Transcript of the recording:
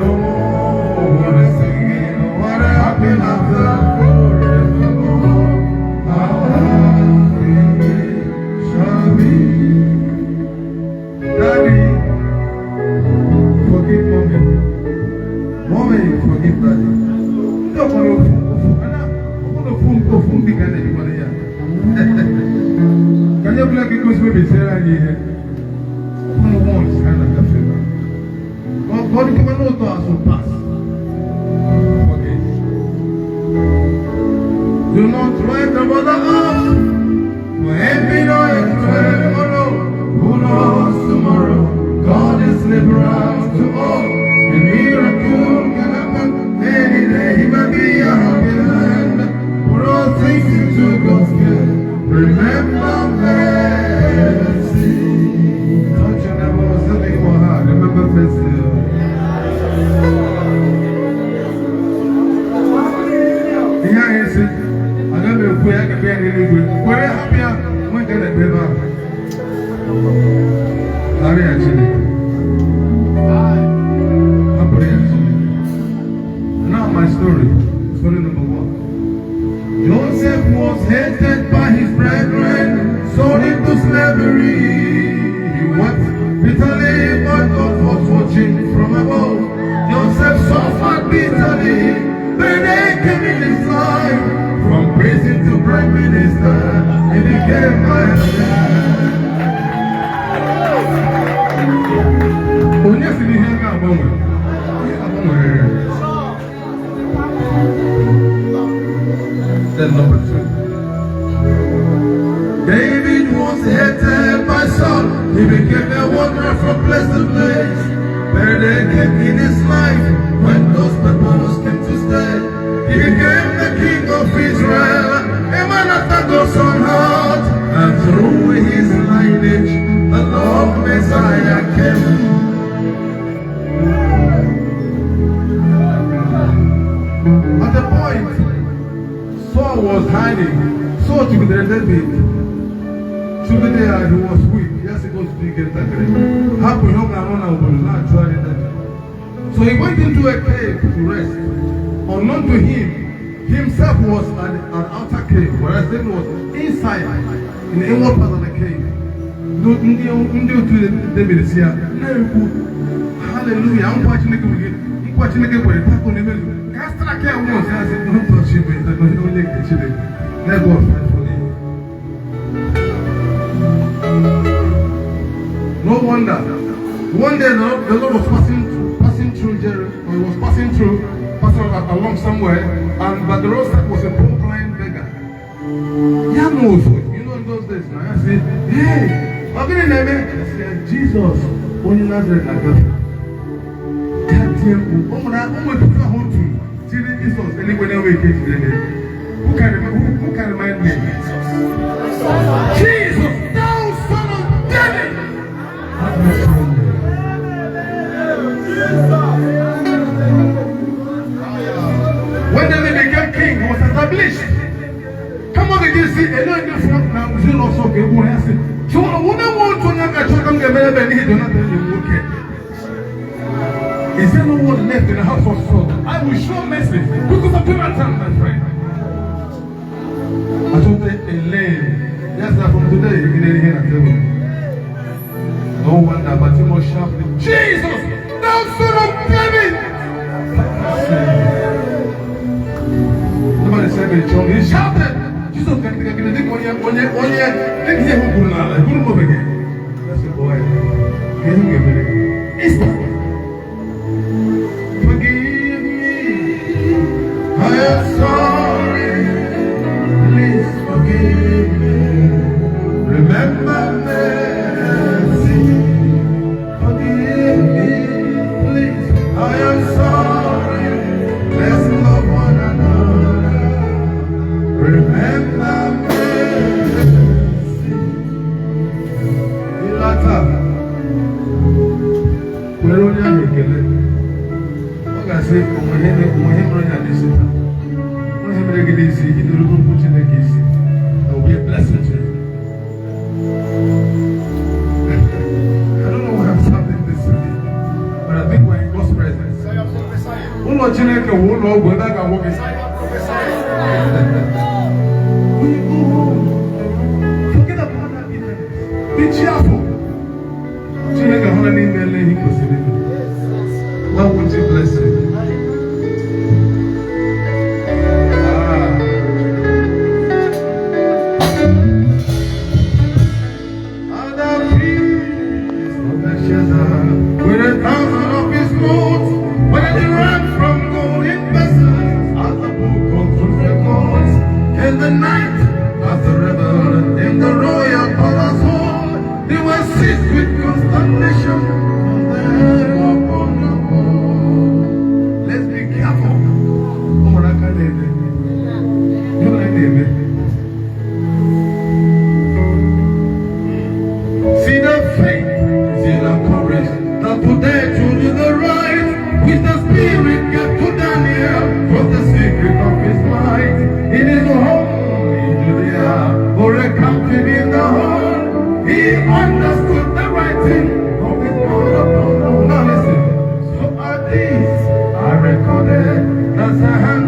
No more. black because we be saying here. One wants kind of the favor. God come and know to us will pass. Okay. Do not write the mother off. For every night, tomorrow. Who knows tomorrow? God is liberal to all. A miracle can happen any day. He might be a happy land. For all things into God's care. Remember mercy. Don't you never was living for her. Remember mercy. Yeah, you see. I don't know if we can be any good. We're happier when they let me back. Sorry, actually. Now my story. Story number 1. Joseph was hated by his brethren, sold into slavery. He wept bitterly, but God was watching from above. Joseph suffered bitterly, but they came in his life. From prison to prime minister, he became my husband. Then number 2. David was hated by Saul. He became a wanderer from place to place. Where they came in his life when those purposes came to stay. He became the king of Israel, a man after God's own heart. And through his lineage, the Lord Messiah came. At the point Saul was hiding, Saul took the David. He was weak. Yes, he goes to get that. So he went into a cave to rest. Unknown to him, himself was an outer cave, whereas David was inside, in the inward part of the cave. Hallelujah. I'm watching it again. I'm watching it again. Let God fight for you. No wonder. One day the Lord was passing through Jericho. He was passing along somewhere, and by the roadside was a poor blind beggar. You know in those days now. I said, hey, how can you name it? I said, Jesus, only Nazareth like that. Who can remind me? Jesus, thou son of David! When David became king, he was established. Come on, did you see? And now in the front now, we still also get who has it. So I wouldn't want to know that you're going to get better than he did not tell you, okay. Is there no one left in the house of Saul? I will show mercy because of Jonathan, my friend. I told them a lane. Yes, from today, you can hear that. No wonder, but he was sharply. Jesus, thou son of David! Somebody said, he shouted. Jesus, can you think one year? Let me hear who will not. Who will again? That's a boy. Can you give me? It's forgive me. I am sorry. Please forgive me. Remember mercy. Forgive me, please. I am sorry. Let's love one another. Remember mercy. Ilata. Where are you again? What I say? Will be a blessing to you. I don't know why I'm shouting this today, but I think we're in God's presence. Who Lord Chineke, who Lord, whether I can walk inside. When you go home, forget about that bitterness. Be cheerful. Chineke, how many email he was in? How would you bless him? in the hole. He understood the writing of his mother. Now listen. So are these are recorded as a hand.